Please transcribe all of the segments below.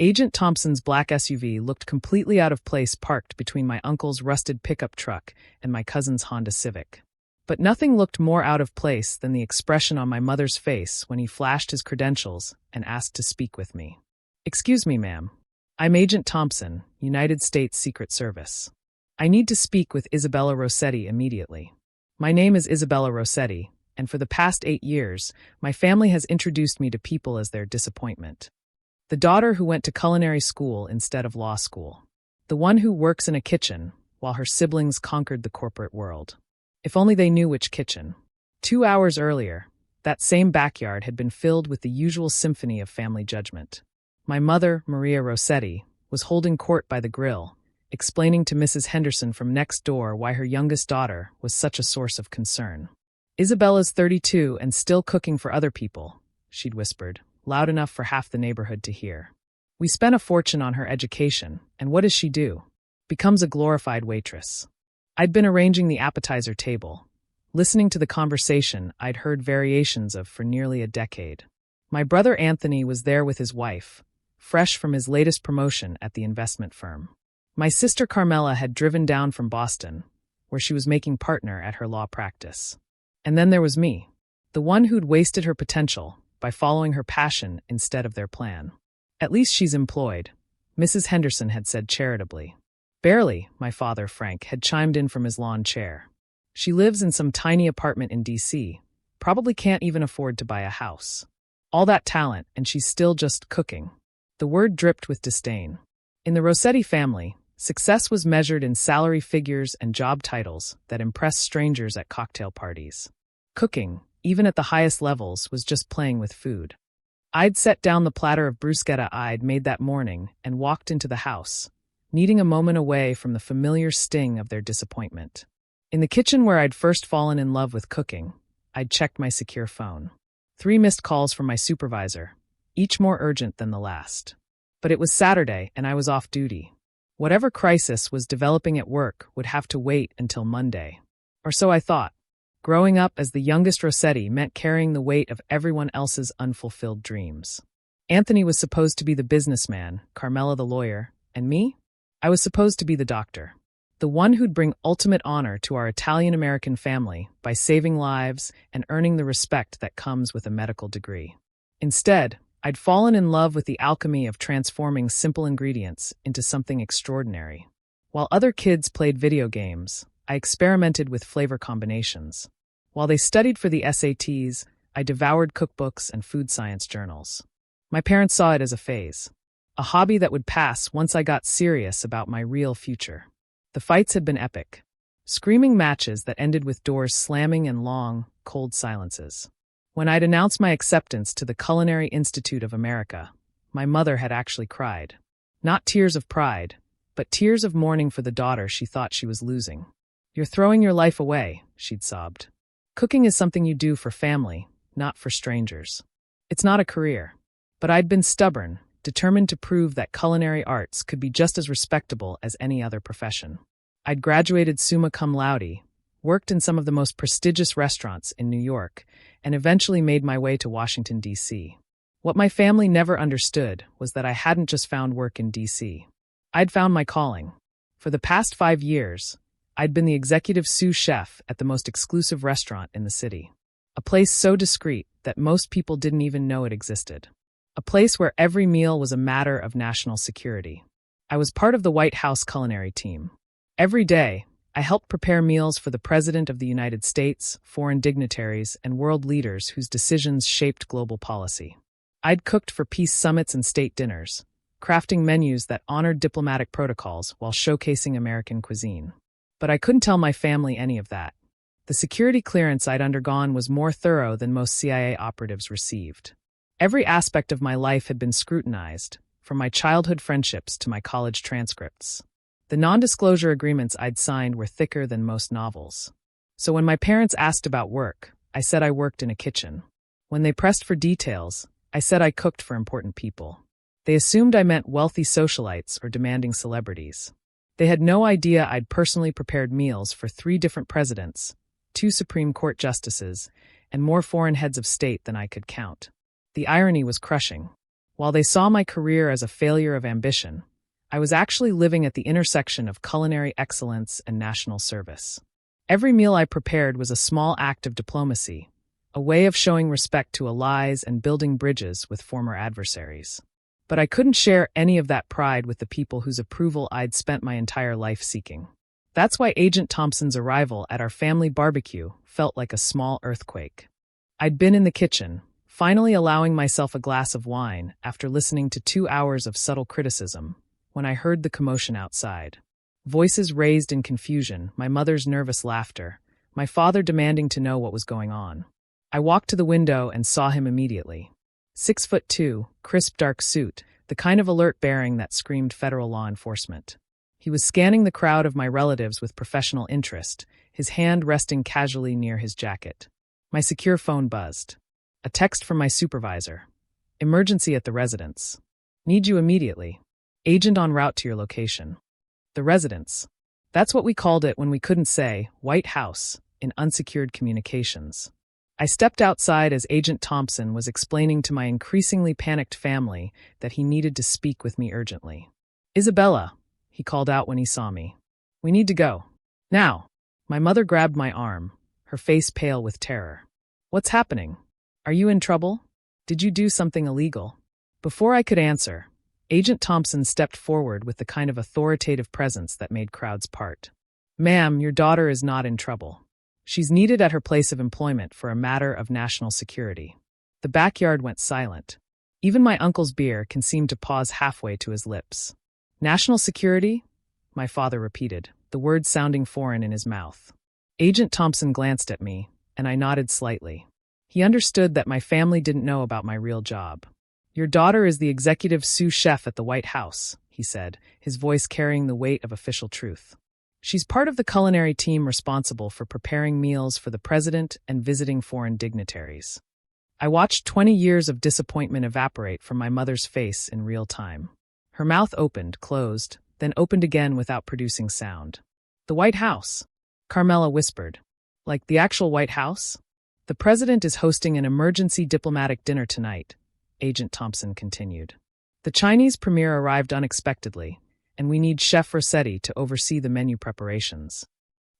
Agent Thompson's black SUV looked completely out of place parked between my uncle's rusted pickup truck and my cousin's Honda Civic. But nothing looked more out of place than the expression on my mother's face when he flashed his credentials and asked to speak with me. "Excuse me, ma'am. I'm Agent Thompson, United States Secret Service. I need to speak with Isabella Rossetti immediately. My name is Isabella Rossetti, and for the past 8 years, my family has introduced me to people as their disappointment. The daughter who went to culinary school instead of law school. The one who works in a kitchen while her siblings conquered the corporate world. If only they knew which kitchen." 2 hours earlier, that same backyard had been filled with the usual symphony of family judgment. My mother, Maria Rossetti, was holding court by the grill, explaining to Mrs. Henderson from next door why her youngest daughter was such a source of concern. "Isabella's 32 and still cooking for other people," she'd whispered, loud enough for half the neighborhood to hear. "We spent a fortune on her education, and what does she do? Becomes a glorified waitress." I'd been arranging the appetizer table, listening to the conversation I'd heard variations of for nearly a decade. My brother Anthony was there with his wife, fresh from his latest promotion at the investment firm. My sister Carmela had driven down from Boston, where she was making partner at her law practice. And then there was me, the one who'd wasted her potential by following her passion instead of their plan. "At least she's employed," Mrs. Henderson had said charitably. "Barely," my father, Frank, had chimed in from his lawn chair. "She lives in some tiny apartment in D.C., probably can't even afford to buy a house. All that talent, and she's still just cooking." The word dripped with disdain. In the Rossetti family, success was measured in salary figures and job titles that impressed strangers at cocktail parties. Cooking, even at the highest levels, was just playing with food. I'd set down the platter of bruschetta I'd made that morning and walked into the house, needing a moment away from the familiar sting of their disappointment. In the kitchen where I'd first fallen in love with cooking, I'd checked my secure phone. 3 missed calls from my supervisor, each more urgent than the last. But it was Saturday and I was off duty. Whatever crisis was developing at work would have to wait until Monday. Or so I thought. Growing up as the youngest Rossetti meant carrying the weight of everyone else's unfulfilled dreams. Anthony was supposed to be the businessman, Carmela the lawyer, and me? I was supposed to be the doctor. The one who'd bring ultimate honor to our Italian-American family by saving lives and earning the respect that comes with a medical degree. Instead, I'd fallen in love with the alchemy of transforming simple ingredients into something extraordinary. While other kids played video games, I experimented with flavor combinations. While they studied for the SATs, I devoured cookbooks and food science journals. My parents saw it as a phase, a hobby that would pass once I got serious about my real future. The fights had been epic. Screaming matches that ended with doors slamming and long, cold silences. When I'd announced my acceptance to the Culinary Institute of America, my mother had actually cried. Not tears of pride, but tears of mourning for the daughter she thought she was losing. "You're throwing your life away," she'd sobbed. "Cooking is something you do for family, not for strangers. It's not a career." But I'd been stubborn, determined to prove that culinary arts could be just as respectable as any other profession. I'd graduated summa cum laude, worked in some of the most prestigious restaurants in New York, and eventually made my way to Washington, D.C. What my family never understood was that I hadn't just found work in D.C. I'd found my calling. For the past 5 years, I'd been the executive sous chef at the most exclusive restaurant in the city. A place so discreet that most people didn't even know it existed. A place where every meal was a matter of national security. I was part of the White House culinary team. Every day, I helped prepare meals for the President of the United States, foreign dignitaries, and world leaders whose decisions shaped global policy. I'd cooked for peace summits and state dinners, crafting menus that honored diplomatic protocols while showcasing American cuisine. But I couldn't tell my family any of that. The security clearance I'd undergone was more thorough than most CIA operatives received. Every aspect of my life had been scrutinized, from my childhood friendships to my college transcripts. The non-disclosure agreements I'd signed were thicker than most novels. So when my parents asked about work, I said I worked in a kitchen. When they pressed for details, I said I cooked for important people. They assumed I meant wealthy socialites or demanding celebrities. They had no idea I'd personally prepared meals for 3 different presidents, 2 Supreme Court justices, and more foreign heads of state than I could count. The irony was crushing. While they saw my career as a failure of ambition, I was actually living at the intersection of culinary excellence and national service. Every meal I prepared was a small act of diplomacy, a way of showing respect to allies and building bridges with former adversaries. But I couldn't share any of that pride with the people whose approval I'd spent my entire life seeking. That's why Agent Thompson's arrival at our family barbecue felt like a small earthquake. I'd been in the kitchen, finally allowing myself a glass of wine after listening to 2 hours of subtle criticism, when I heard the commotion outside. Voices raised in confusion, my mother's nervous laughter, my father demanding to know what was going on. I walked to the window and saw him immediately. 6'2", crisp dark suit, the kind of alert bearing that screamed federal law enforcement. He was scanning the crowd of my relatives with professional interest, his hand resting casually near his jacket. My secure phone buzzed. A text from my supervisor. Emergency at the residence. Need you immediately. Agent en route to your location. The residence. That's what we called it when we couldn't say White House in unsecured communications. I stepped outside as Agent Thompson was explaining to my increasingly panicked family that he needed to speak with me urgently. Isabella, he called out when he saw me. We need to go. Now. My mother grabbed my arm, her face pale with terror. What's happening? Are you in trouble? Did you do something illegal? Before I could answer, Agent Thompson stepped forward with the kind of authoritative presence that made crowds part. Ma'am, your daughter is not in trouble. She's needed at her place of employment for a matter of national security. The backyard went silent. Even my uncle's beer can seem to pause halfway to his lips. National security? My father repeated, the words sounding foreign in his mouth. Agent Thompson glanced at me, and I nodded slightly. He understood that my family didn't know about my real job. Your daughter is the executive sous chef at the White House, he said, his voice carrying the weight of official truth. She's part of the culinary team responsible for preparing meals for the president and visiting foreign dignitaries. I watched 20 years of disappointment evaporate from my mother's face in real time. Her mouth opened, closed, then opened again without producing sound. The White House, Carmela whispered. Like the actual White House? The president is hosting an emergency diplomatic dinner tonight, Agent Thompson continued. The Chinese premier arrived unexpectedly, and we need Chef Rossetti to oversee the menu preparations.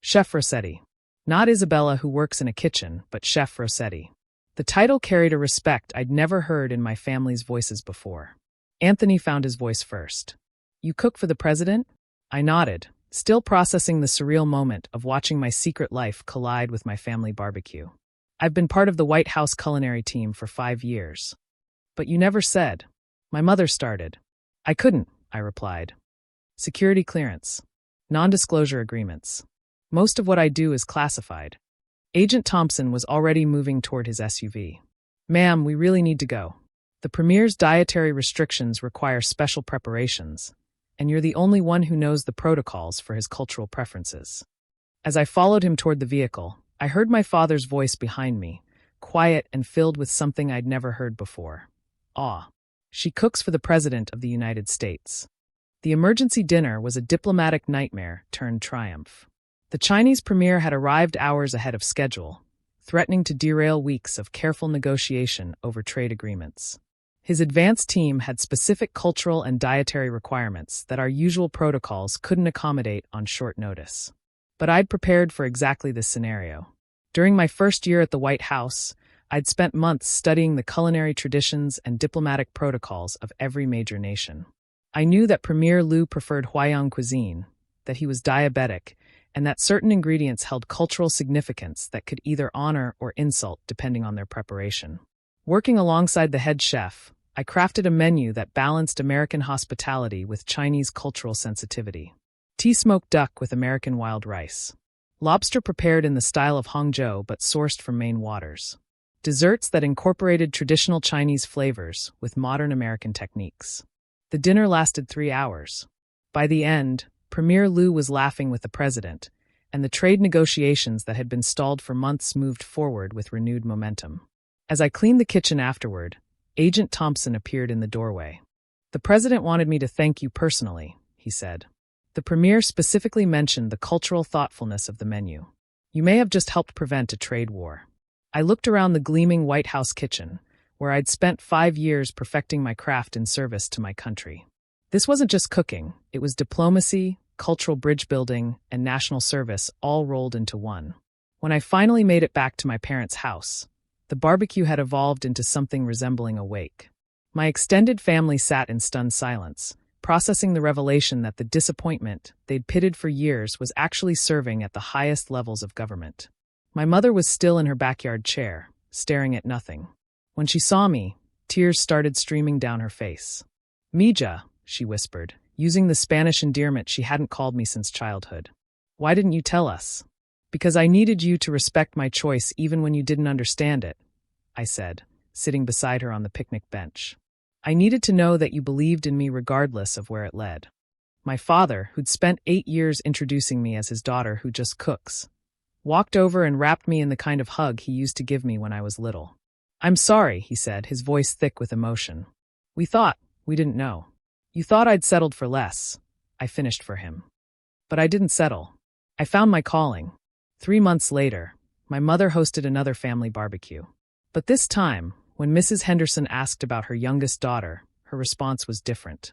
Chef Rossetti. Not Isabella who works in a kitchen, but Chef Rossetti. The title carried a respect I'd never heard in my family's voices before. Anthony found his voice first. You cook for the president? I nodded, still processing the surreal moment of watching my secret life collide with my family barbecue. I've been part of the White House culinary team for 5 years. But you never said. My mother started. I couldn't, I replied. Security clearance. Non-disclosure agreements. Most of what I do is classified. Agent Thompson was already moving toward his SUV. Ma'am, we really need to go. The premier's dietary restrictions require special preparations, and you're the only one who knows the protocols for his cultural preferences. As I followed him toward the vehicle, I heard my father's voice behind me, quiet and filled with something I'd never heard before. Awe. She cooks for the President of the United States. The emergency dinner was a diplomatic nightmare turned triumph. The Chinese premier had arrived hours ahead of schedule, threatening to derail weeks of careful negotiation over trade agreements. His advanced team had specific cultural and dietary requirements that our usual protocols couldn't accommodate on short notice. But I'd prepared for exactly this scenario. During my first year at the White House, I'd spent months studying the culinary traditions and diplomatic protocols of every major nation. I knew that Premier Liu preferred Huaiyang cuisine, that he was diabetic, and that certain ingredients held cultural significance that could either honor or insult depending on their preparation. Working alongside the head chef, I crafted a menu that balanced American hospitality with Chinese cultural sensitivity. Tea-smoked duck with American wild rice. Lobster prepared in the style of Hangzhou but sourced from Maine waters. Desserts that incorporated traditional Chinese flavors with modern American techniques. The dinner lasted 3 hours. By the end, Premier Liu was laughing with the president, and the trade negotiations that had been stalled for months moved forward with renewed momentum. As I cleaned the kitchen afterward, Agent Thompson appeared in the doorway. The president wanted me to thank you personally, he said. The premier specifically mentioned the cultural thoughtfulness of the menu. You may have just helped prevent a trade war. I looked around the gleaming White House kitchen, where I'd spent 5 years perfecting my craft in service to my country. This wasn't just cooking, it was diplomacy, cultural bridge building, and national service all rolled into one. When I finally made it back to my parents' house, the barbecue had evolved into something resembling a wake. My extended family sat in stunned silence, processing the revelation that the disappointment they'd pitted for years was actually serving at the highest levels of government. My mother was still in her backyard chair, staring at nothing. When she saw me, tears started streaming down her face. "Mija," she whispered, using the Spanish endearment she hadn't called me since childhood. "Why didn't you tell us?" "Because I needed you to respect my choice even when you didn't understand it," I said, sitting beside her on the picnic bench. "I needed to know that you believed in me regardless of where it led." My father, who'd spent 8 years introducing me as his daughter who just cooks, walked over and wrapped me in the kind of hug he used to give me when I was little. "I'm sorry," he said, his voice thick with emotion. We didn't know. "You thought I'd settled for less," I finished for him. But I didn't settle. I found my calling. 3 months later, my mother hosted another family barbecue. But this time, when Mrs. Henderson asked about her youngest daughter, her response was different.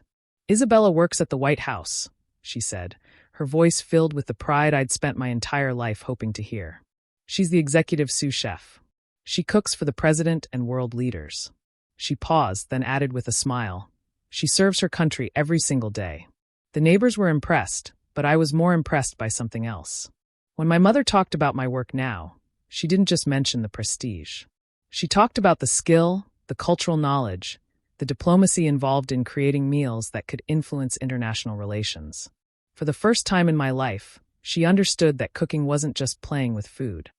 "Isabella works at the White House," she said, her voice filled with the pride I'd spent my entire life hoping to hear. "She's the executive sous chef. She cooks for the president and world leaders." She paused, then added with a smile, "She serves her country every single day." The neighbors were impressed, but I was more impressed by something else. When my mother talked about my work now, she didn't just mention the prestige. She talked about the skill, the cultural knowledge, the diplomacy involved in creating meals that could influence international relations. For the first time in my life, she understood that cooking wasn't just playing with food.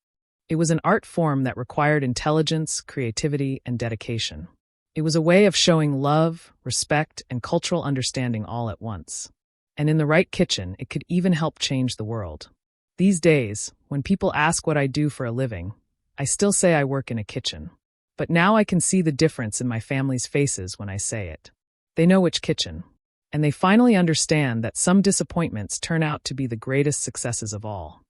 It was an art form that required intelligence, creativity, and dedication. It was a way of showing love, respect, and cultural understanding all at once. And in the right kitchen, it could even help change the world. These days, when people ask what I do for a living, I still say I work in a kitchen. But now I can see the difference in my family's faces when I say it. They know which kitchen. And they finally understand that some disappointments turn out to be the greatest successes of all.